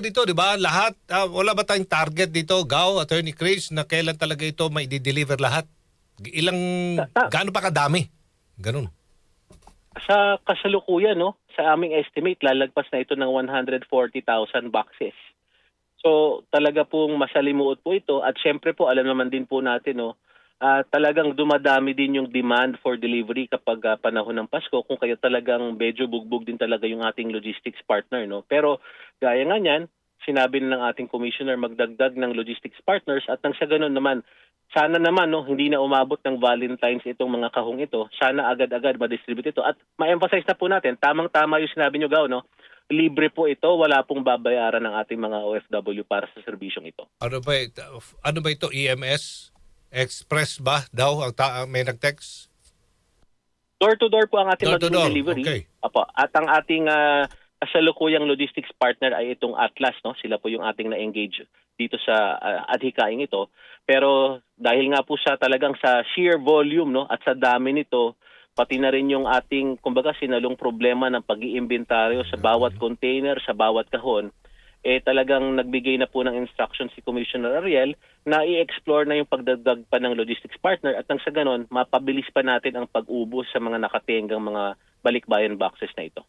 dito, di ba? Lahat, wala ba tayong target dito, Gao, Attorney Chris, na kailan talaga ito may deliver lahat? Ilang, gaano pa kadami? Ganun. Sa kasalukuyan, no, sa aming estimate, lalagpas na ito ng 140,000 boxes. So talaga pong masalimuot po ito at syempre po alam naman din po natin, no, talagang dumadami din yung demand for delivery kapag panahon ng Pasko, kung kaya talagang medyo bugbog din talaga yung ating logistics partner, no. Pero gaya nga niyan, sinabi na ng ating commissioner magdagdag ng logistics partners at nang sa ganun naman sana naman, no, hindi na umabot ng Valentine's itong mga kahong ito. Sana agad-agad ma-distribute ito. At ma-emphasize na po natin, tamang-tama yung sinabi nyo, Gao, no? Libre po ito, wala pong babayaran ng ating mga OFW para sa serbisyong ito. Ano ba ito? EMS? Express ba daw? May nag-text? Door-to-door po ang ating Door-to-door, magiging delivery. okay. Apo. At ang ating kasalukuyang logistics partner ay itong Atlas, no? Sila po yung ating na-engage dito sa adhikaing ito. Pero dahil nga po sa talagang sa sheer volume, no, at sa dami nito, pati na rin yung ating kumbaga sinalong problema ng pag-iimbentaryo sa bawat container, sa bawat kahon, talagang nagbigay na po ng instruction si Commissioner Ariel na i-explore na yung pagdagdag pa ng logistics partner at nang sa ganon, mapabilis pa natin ang pag-ubos sa mga nakatenggang mga balikbayan boxes na ito.